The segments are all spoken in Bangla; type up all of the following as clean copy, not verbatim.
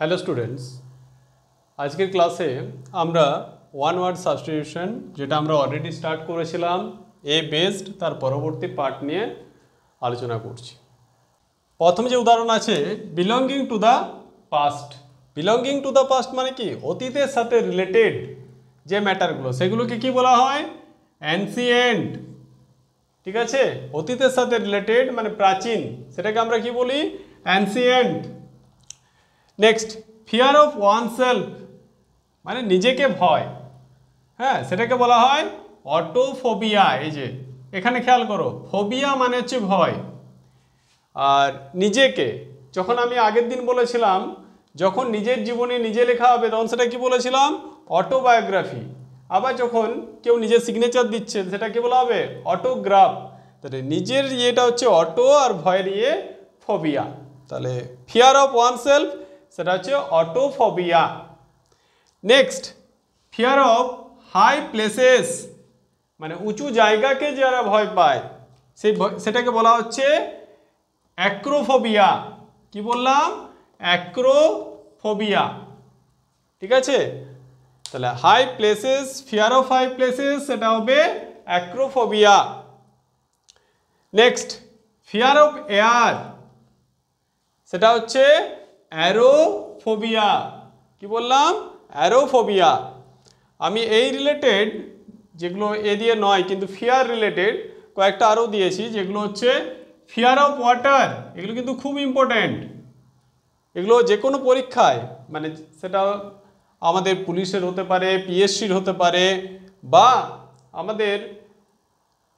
হ্যালো স্টুডেন্টস, আজকের ক্লাসে আমরা ওয়ান ওয়ার্ড সাবস্টিটিউশন যেটা আমরা অলরেডি স্টার্ট করেছিলাম এ বেসড তার পরবর্তী পার্ট নিয়ে আলোচনা করছি। প্রথম যে উদাহরণ আছে belonging to the past. Belonging to the past মানে কি? অতীতের সাথে রিলেটেড যে ম্যাটারগুলো সেগুলোকে কি বলা হয়? অ্যানসিয়েন্ট। ঠিক আছে, অতীতের সাথে রিলেটেড মানে প্রাচীন, সেটাকে আমরা কি বলি? Ancient. Next, fear of one self মানে নিজেকে ভয়, হ্যাঁ, সেটাকে বলা হয় অটোফোবিয়া। এই যে এখানে খেয়াল করো, ফোবিয়া মানে হচ্ছে ভয়, আর নিজেকে যখন আমি আগের দিন বলেছিলাম যখন নিজের জীবনে নিজে লেখা হবে তখন সেটা কি বলেছিলাম? অটোবায়োগ্রাফি। আবার যখন কেউ নিজের সিগনেচার দিচ্ছে সেটা কি বলা হবে? অটোগ্রাফ। তাহলে নিজের ইয়েটা হচ্ছে অটো আর ভয়ের ইয়ে ফোবিয়া। তাহলে ফিয়ার অফ ওয়ান সেলফ সেটা হচ্ছে autophobia. Next, fear of high places মানে উঁচু জায়গাকে যারা ভয় পায় সেটাকে বলা হচ্ছে অ্যাক্রোফোবিয়া। কি বললাম? অ্যাক্রোফোবিয়া। ঠিক আছে, তাহলে high places, fear of high places সেটা হবে acrophobia. Next, fear of air সেটা হচ্ছে অ্যারোফোবিয়া। কি বললাম? অ্যারোফোবিয়া। আমি এই রিলেটেড যেগুলো এ দিয়ে নয় কিন্তু ফিয়ার রিলেটেড কয়েকটা আরও দিয়েছি, যেগুলো হচ্ছে ফিয়ার অফ ওয়াটার। এগুলো কিন্তু খুব ইম্পর্ট্যান্ট। এগুলো যে কোনো পরীক্ষায় মানে সেটা আমাদের পুলিশের হতে পারে, পিএসসির হতে পারে, বা আমাদের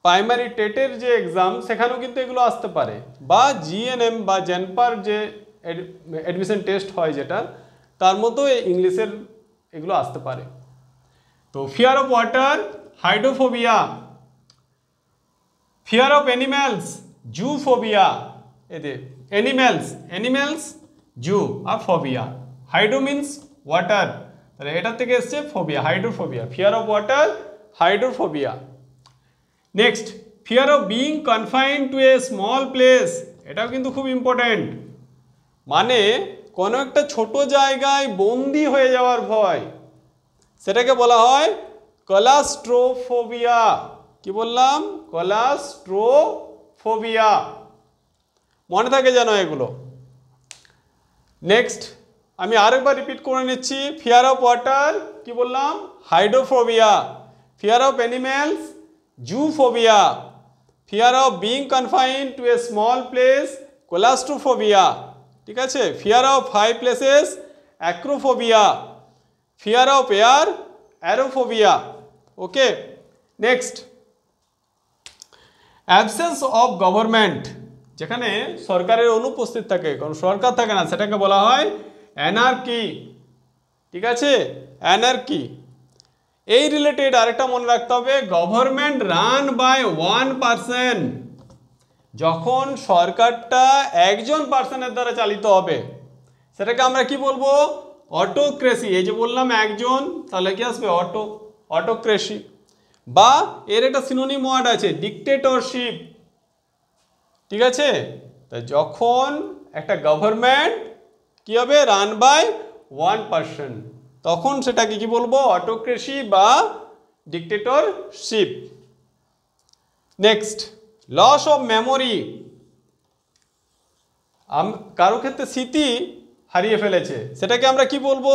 প্রাইমারি টেটের যে এক্সাম সেখানেও কিন্তু এগুলো আসতে পারে, বা জিএনএম বা জেনপার যে অ্যাডমিশন টেস্ট হয় যেটা তার মতো ইংলিশের এগুলো আসতে পারে। তো fear of water hydrophobia, fear of animals zoophobia. এদের অ্যানিম্যালস জু আর ফোবিয়া। হাইড্রো মিনস ওয়াটার, তাহলে এটা থেকে এসছে phobia, hydrophobia. Fear of water hydrophobia. Next, fear of being confined to a small place. এটাও কিন্তু খুব ইম্পর্ট্যান্ট, মানে কোনো একটা ছোট জায়গায় বন্দি হয়ে যাওয়ার ভয়, সেটাকে বলা হয় ক্লাস্ট্রোফোবিয়া। কি বললাম? ক্লাস্ট্রোফোবিয়া। মনে থাকে যেন এগুলো। নেক্সট, আমি আরেকবার রিপিট করে নিচ্ছি। ফিয়ার অফ ওয়াটার কি বললাম? Hydrophobia. Fear of animals zoophobia. Fear of being confined to a small place claustrophobia. ঠিক আছে, fear of high places acrophobia. Fear of air aerophobia. Okay. Next, absence of government, যেখানে সরকারের অনুপস্থিত থাকে, কারণ সরকার থাকে না, সেটাকে বলা হয় অ্যানার্কি। ঠিক আছে, অ্যানার্কি। এই রিলেটেড আরেকটা মনে রাখতে হবে, government run by one person. যখন সরকারটা একজন পার্সনের দ্বারা চালিত হবে সেটাকে আমরা কি বলবো? অটোক্রেসি। এই যে বললাম একজন, তাহলে কি আসবে? অটোক্রেসি। বা এর একটা সিনোনিম ওয়ার্ড আছে, ডিক্টেটরশিপ। ঠিক আছে, তাই যখন একটা গভর্নমেন্ট কি হবে? রান বাই ওয়ান পারসন, তখন সেটাকে কি বলবো? অটোক্রেসি বা dictatorship. Next, loss of memory. কারো ক্ষেত্রে স্মৃতি হারিয়ে ফেলেছে, সেটাকে আমরা কি বলবো?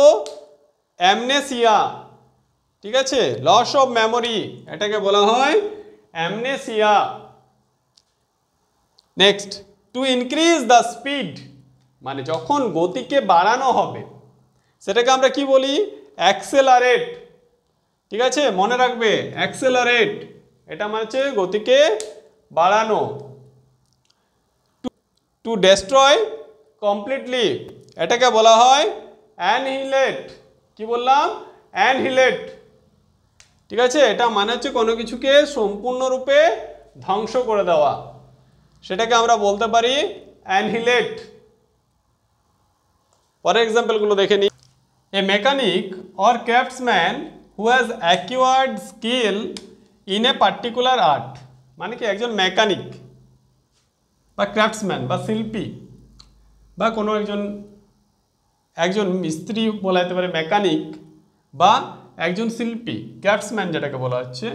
অ্যামনেসিয়া। ঠিক আছে, লস অফ মেমোরি এটাকে বলা হয় amnesia. Next, to increase the speed মানে যখন গতিকে বাড়ানো হবে সেটাকে আমরা কি বলি? অ্যাক্সেলারেট। ঠিক আছে, মনে রাখবে অ্যাক্সেলারেট এটা মানে হচ্ছে গতিকে বাড়ানো। টু ডেস্ট্রয় কমপ্লিটলি এটাকে বলা হয় অ্যানহিলেট। কি বললাম? অ্যানহিলেট। ঠিক আছে, এটা মানে হচ্ছে কোনো কিছুকে সম্পূর্ণরূপে ধ্বংস করে দেওয়া, সেটাকে আমরা বলতে পারি অ্যানহিলেট। পরের এক্সাম্পলগুলো দেখে নিই। A mechanic or craftsman who has acquired skill in a particular art মানে কি? একজন মেকানিক বা ক্রাফটসম্যান বা শিল্পী বা কোনো একজন একজন মিস্ত্রি বলা যেতে পারে, মেকানিক, বা একজন শিল্পী, ক্রাফটসম্যান যেটাকে বলা হচ্ছে,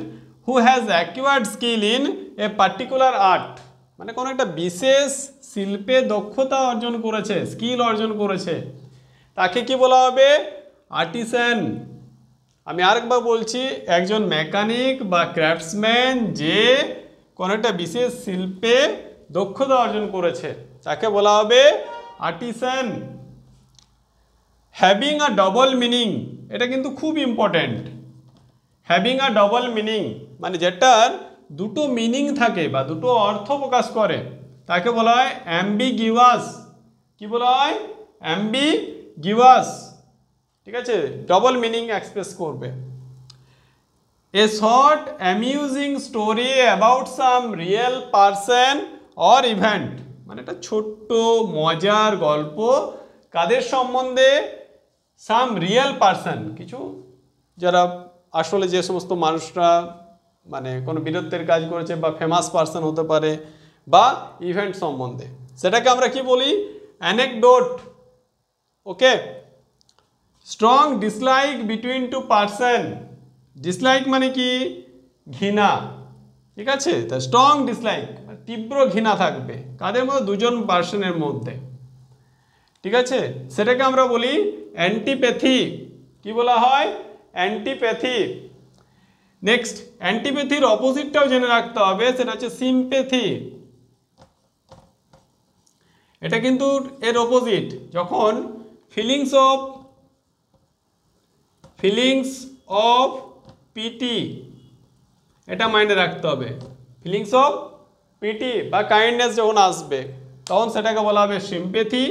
who has acquired skill in a particular art, মানে কোনো একটা বিশেষ শিল্পে দক্ষতা অর্জন করেছে, স্কিল অর্জন করেছে, তাকে কি বলা হবে? আর্টিসান। আমি আরেকবার বলছি, একজন মেকানিক বা ক্রাফটসম্যান যে কোনো একটা বিশেষ শিল্পে দক্ষতা অর্জন করেছে তাকে বলা হবে artisan. Having a double meaning, এটা কিন্তু খুব important. Having a double meaning মানে যেটার দুটো মিনিং থাকে বা দুটো অর্থ প্রকাশ করে তাকে বলা হয় অ্যাম্বিগিউয়াস। কি বলা হয়? অ্যাম্বিগিউয়াস। ঠিক আছে, ডবল মিনিং এক্সপ্রেস করবে। A short amusing story about some real person or event, মানে একটা ছোট্ট মজার গল্প কাদের সম্বন্ধে? সাম রিয়েল পারসন, কিছু যারা আসলে যে সমস্ত মানুষরা মানে কোনো বীরত্বের কাজ করেছে বা ফেমাস পারসন হতে পারে, বা ইভেন্ট সম্বন্ধে, সেটাকে আমরা কি বলি? অ্যানেকডোট। ওকে। Strong dislike between two person, dislike মানে কি? ঘৃণা। ঠিক আছে, তা স্ট্রং ডিসলাইক তীব্র ঘৃণা থাকবে কাদের মধ্যে? দুজন পার্সনের মধ্যে। ঠিক আছে, সেটাকে আমরা বলি অ্যান্টিপ্যাথি। কি বলা হয়? অ্যান্টিপ্যাথি। নেক্সট, অ্যান্টিপ্যাথির অপোজিটটাও জেনে রাখতে হবে, সেটা হচ্ছে সিম্প্যাথি। এটা কিন্তু এর অপোজিট। যখন ফিলিংস অফ পিটি, এটা মাইন্ডে রাখতে হবে। ফিলিংস অফ পিটি বা কাইন্ডনেস যখন আসবে তখন সেটাকে বলা হবে সিম্প্যাথি।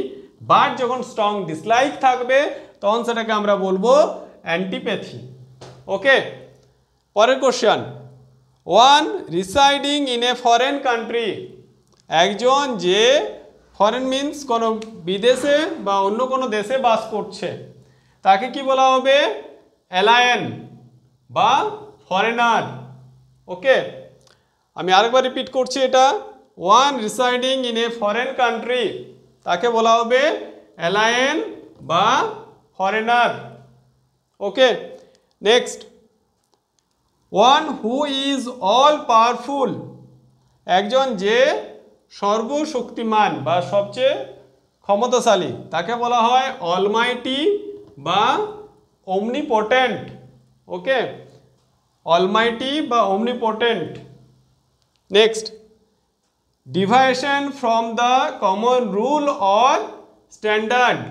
বাট যখন স্ট্রং ডিসলাইক থাকবে তখন সেটাকে আমরা বলবো অ্যান্টিপ্যাথি। ওকে, পরের question. One residing in a foreign country, একজন যে ফরেন মিন্স কোনো বিদেশে বা অন্য কোনো দেশে বাস করছে তাকে কি বলা হবে? এলায়েন বা ফরেনার। ওকে, আমি আরেকবার রিপিট করছি এটা। One residing in a foreign country, তাকে বলা হবে এলায়েন বা foreigner. Okay, next. One who is all powerful, একজন যে সর্বশক্তিমান বা সবচেয়ে ক্ষমতাশালী তাকে বলা হয় অলমাইটি বা omnipotent. ওকে, অলমাইটি বা omnipotent. Next, deviation from the common rule or standard,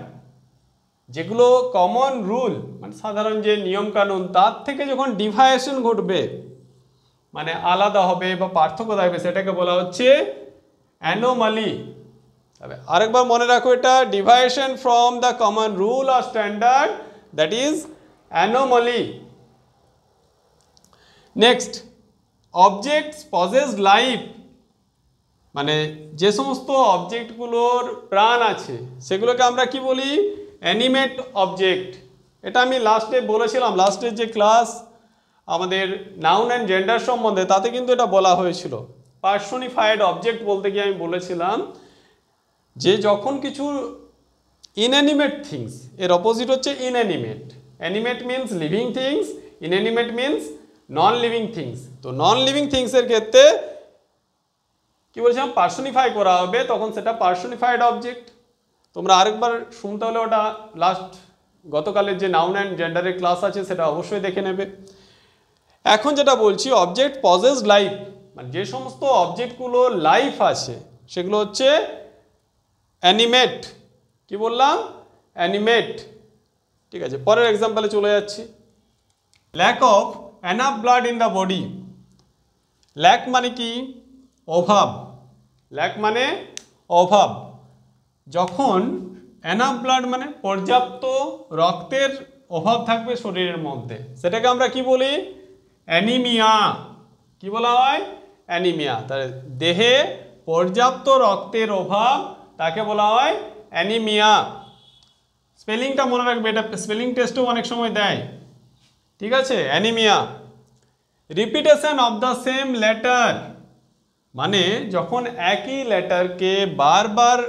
যেগুলো কমন রুল মানে সাধারণ যে নিয়ম কানুন তার থেকে যখন ডিভিয়েশন ঘটবে মানে আলাদা হবে বা পার্থক্য থাকবে সেটাকে বলা হচ্ছে অ্যানোমালি। তবে আরেকবার মনে রাখো, এটা deviation from the common rule or standard, that is anomaly. Next, objects possessed life, মানে যে সমস্ত অবজেক্টগুলোর প্রাণ আছে সেগুলোকে আমরা কি বলি? Animate object. এটা আমি লাস্টে বলেছিলাম, লাস্টের যে ক্লাস আমাদের নাউন অ্যান্ড জেন্ডার সম্বন্ধে তাতে কিন্তু এটা বলা হয়েছিল। পার্সনিফাইড অবজেক্ট বলতে গিয়ে আমি বলেছিলাম যে যখন কিছু ইনঅ্যানিমেট থিংস, এর অপোজিট হচ্ছে inanimate. Animate means living things, inanimate means non living things. তো নন লিভিং থিংসের ক্ষেত্রে কি বলছিলাম? পার্সনিফাই করা হবে, তখন সেটা পার্সনিফাইড অবজেক্ট। তোমরা আরেকবার শুনতে হলে ওটা লাস্ট গতকালের যে নাউন অ্যান্ড জেন্ডারের ক্লাস আছে সেটা অবশ্যই দেখে নেবে। এখন যেটা বলছি, অবজেক্ট পজেসড লাইফ, মানে যে সমস্ত অবজেক্টগুলো লাইফ আছে সেগুলো হচ্ছে অ্যানিমেট। কি বললাম? অ্যানিমেট। ঠিক আছে, পরের এক্সাম্পলে চলে যাচ্ছি। Lack of enough blood in the body, lack মানে কি? অভাব। ল্যাক মানে অভাব। যখন এনাফ ব্লাড মানে পর্যাপ্ত রক্তের অভাব থাকবে শরীরের মধ্যে সেটাকে আমরা কি বলি? অ্যানিমিয়া। কি বলা হয়? অ্যানিমিয়া। তাহলে দেহে পর্যাপ্ত রক্তের অভাব তাকে বলা হয় অ্যানিমিয়া। স্পেলিংটা মনে রাখবে, এটা স্পেলিং টেস্টও অনেক সময় দেয়। ঠিক আছে, anaemia. Repetition of the same letter, মানে যখন একই লেটারকে বারবার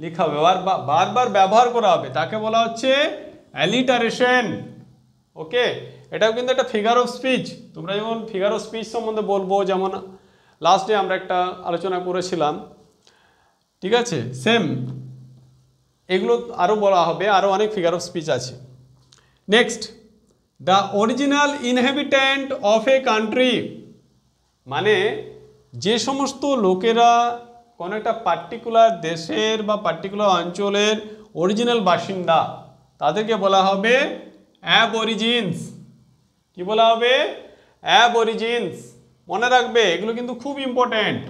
লেখা হবে, বারবার ব্যবহার করা হবে, তাকে বলা হচ্ছে অ্যালিটারেশন। ওকে, এটাও কিন্তু একটা ফিগার অফ স্পিচ। তোমরা যেমন ফিগার অফ স্পিচ সম্বন্ধে বলবো, যেমন লাস্ট ডে আমরা একটা আলোচনা করেছিলাম, ঠিক আছে, সেম এগুলো আরও বলা হবে, আরও অনেক ফিগার অফ স্পিচ আছে। Next, the original inhabitant of a country, মানে যে সমস্ত লোকেরা কোনো একটা পার্টিকুলার দেশের বা পার্টিকুলার অঞ্চলের অরিজিনাল বাসিন্দা, তাদেরকে বলা হবে অ্যাবঅরিজিনস। কি বলা হবে? অ্যাবঅরিজিনস। মনে রাখবে, এগুলো কিন্তু খুব ইম্পর্ট্যান্ট।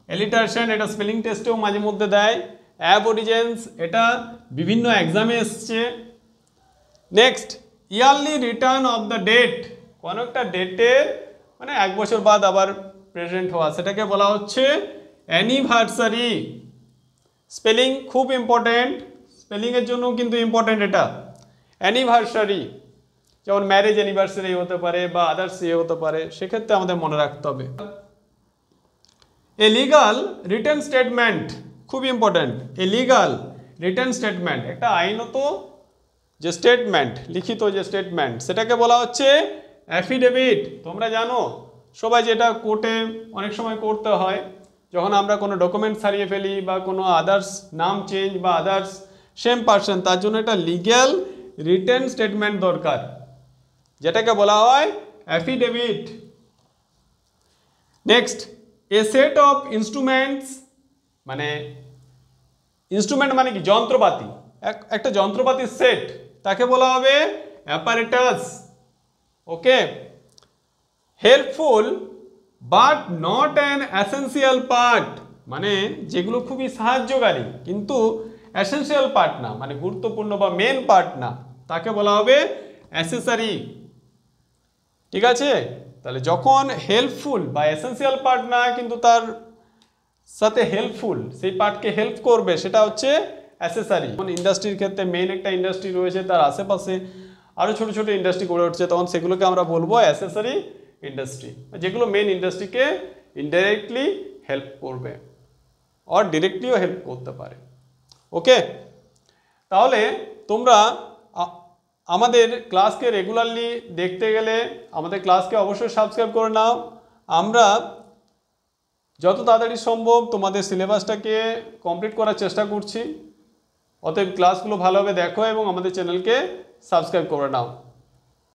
এলিটারেশন এটা স্পেলিং টেস্টেও মাঝে মধ্যে দেয়। অ্যাবঅরিজিনস এটা বিভিন্ন এক্সামে এসছে। Next, yearly return of the date, কোনো একটা ডেটের মানে 1 বছর বাদ আবার প্রেজেন্ট হওয়া, সেটাকে বলা হচ্ছে অ্যানিভার্সারি। স্পেলিং খুব ইম্পর্ট্যান্ট, স্পেলিংয়ের জন্য কিন্তু ইম্পর্ট্যান্ট এটা। অ্যানিভার্সারি যেমন ম্যারেজ অ্যানিভার্সারি হতে পারে বা আদার্স হতে পারে, সেক্ষেত্রে আমাদের মনে রাখতে হবে। এ লিগাল রিটার্ন স্টেটমেন্ট খুব important. A legal return statement একটা আইনত যে স্টেটমেন্ট, লিখিত যে স্টেটমেন্ট, সেটাকে বলা হচ্ছে অ্যাফিডেভিট। তোমরা জানো সবাই যেটা কোর্টে অনেক সময় করতে হয়, যখন আমরা কোনো ডকুমেন্টস হারিয়ে ফেলি বা কোনো আদার্স নাম চেঞ্জ বা আদার্স সেম পার্সন, তার জন্য একটা লিগ্যাল রিটার্ন স্টেটমেন্ট দরকার, যেটাকে বলা হয় affidavit. Next, A set of instruments, মানে ইনস্ট্রুমেন্ট মানে কি? যন্ত্রপাতি। একটা যন্ত্রপাতির সেট, তাকে বলা হবে apparatus. Okay, helpful but not an essential part, মানে যেগুলো খুবই সাহায্যকারী কিন্তু এসেন্সিয়াল পার্ট না, মানে গুরুত্বপূর্ণ বা মেন পার্ট না, তাকে বলা হবে অ্যাসেসরি। ঠিক আছে, তাহলে যখন হেল্পফুল বা এসেন্সিয়াল পার্ট না কিন্তু তার সাথে হেল্পফুল, সেই পার্টকে হেল্প করবে, সেটা হচ্ছে অ্যাসেসরি। যেমন ইন্ডাস্ট্রির ক্ষেত্রে মেইন একটা ইন্ডাস্ট্রি রয়েছে, তার আশেপাশে আরও ছোটো ছোটো ইন্ডাস্ট্রি গড়ে উঠছে, তখন সেগুলোকে আমরা বলবো অ্যাসেসরি ইন্ডাস্ট্রি, যেগুলো মেইন ইন্ডাস্ট্রিকে ইনডাইরেক্টলি হেল্প করবে আর ডিরেক্টলিও হেল্প করতে পারে। ওকে, তাহলে তোমরা আমাদের ক্লাসকে রেগুলারলি দেখতে গেলে আমাদের ক্লাসকে অবশ্যই সাবস্ক্রাইব করে নাও। আমরা যত তাড়াতাড়ি সম্ভব তোমাদের সিলেবাসটাকে কমপ্লিট করার চেষ্টা করছি। অতএব ক্লাসগুলো ভালোভাবে দেখো এবং আমাদের চ্যানেলকে সাবস্ক্রাইব করে নাও।